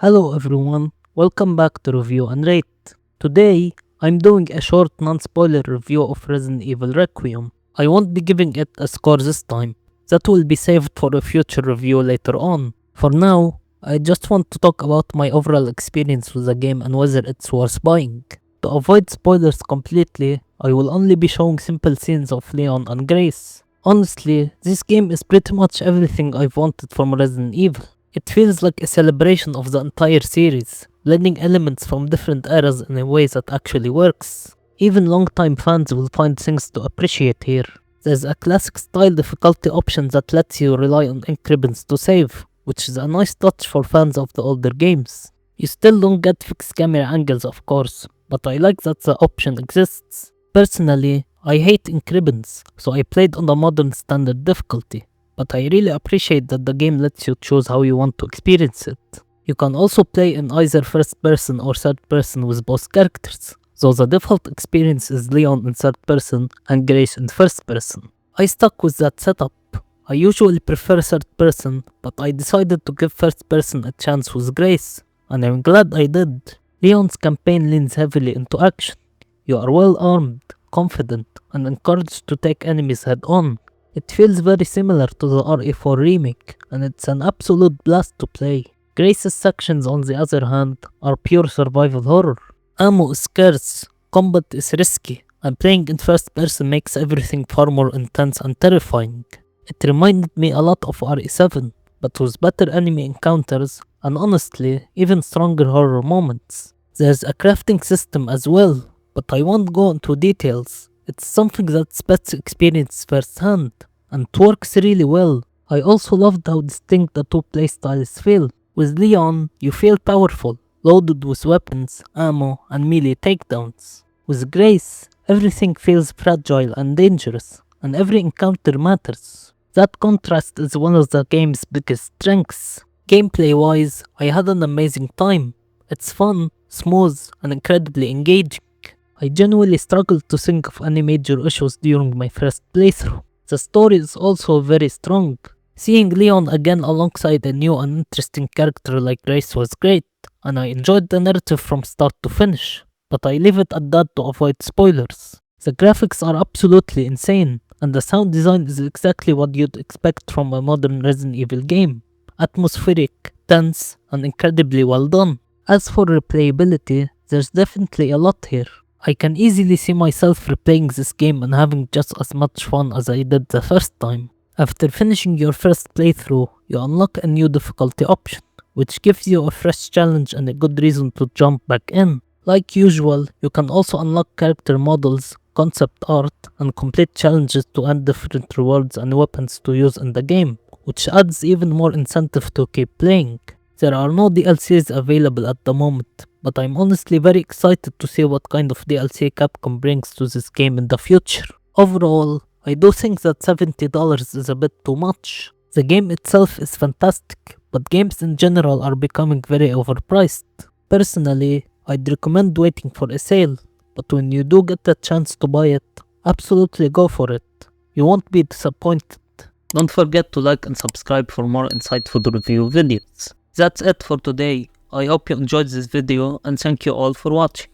Hello everyone, welcome back to Review and Rate. Today, I'm doing a short non-spoiler review of Resident Evil Requiem. I won't be giving it a score this time, that will be saved for a future review later on. For now, I just want to talk about my overall experience with the game and whether it's worth buying. To avoid spoilers completely, I will only be showing simple scenes of Leon and Grace. Honestly, this game is pretty much everything I've wanted from Resident Evil. It feels like a celebration of the entire series, blending elements from different eras in a way that actually works. Even longtime fans will find things to appreciate here. There's a classic style difficulty option that lets you rely on ink ribbons to save, which is a nice touch for fans of the older games. You still don't get fixed camera angles of course, but I like that the option exists. Personally, I hate ink ribbons, so I played on the modern standard difficulty. But I really appreciate that the game lets you choose how you want to experience it. You can also play in either first person or third person with both characters, so the default experience is Leon in third person and Grace in first person. I stuck with that setup. I usually prefer third person, but I decided to give first person a chance with Grace, and I'm glad I did. Leon's campaign leans heavily into action. You are well armed, confident, and encouraged to take enemies head on. It feels very similar to the RE4 remake, and it's an absolute blast to play. Grace's sections on the other hand are pure survival horror. Ammo is scarce, combat is risky, and playing in first person makes everything far more intense and terrifying. It reminded me a lot of RE7, but with better enemy encounters and honestly, even stronger horror moments. There's a crafting system as well, but I won't go into details. It's something that's best experienced firsthand, and it works really well. I also loved how distinct the two playstyles feel. With Leon, you feel powerful, loaded with weapons, ammo, and melee takedowns. With Grace, everything feels fragile and dangerous, and every encounter matters. That contrast is one of the game's biggest strengths. Gameplay-wise, I had an amazing time. It's fun, smooth, and incredibly engaging. I genuinely struggled to think of any major issues during my first playthrough. The story is also very strong. Seeing Leon again alongside a new and interesting character like Grace was great, and I enjoyed the narrative from start to finish, but I leave it at that to avoid spoilers. The graphics are absolutely insane, and the sound design is exactly what you'd expect from a modern Resident Evil game. Atmospheric, tense, and incredibly well done. As for replayability, there's definitely a lot here. I can easily see myself replaying this game and having just as much fun as I did the first time. After finishing your first playthrough, you unlock a new difficulty option, which gives you a fresh challenge and a good reason to jump back in. Like usual, you can also unlock character models, concept art, and complete challenges to earn different rewards and weapons to use in the game, which adds even more incentive to keep playing. There are no DLCs available at the moment, but I'm honestly very excited to see what kind of DLC Capcom brings to this game in the future. Overall, I do think that $70 is a bit too much. The game itself is fantastic, but games in general are becoming very overpriced. Personally, I'd recommend waiting for a sale, but when you do get the chance to buy it, absolutely go for it. You won't be disappointed. Don't forget to like and subscribe for more insightful review videos. That's it for today. I hope you enjoyed this video and thank you all for watching.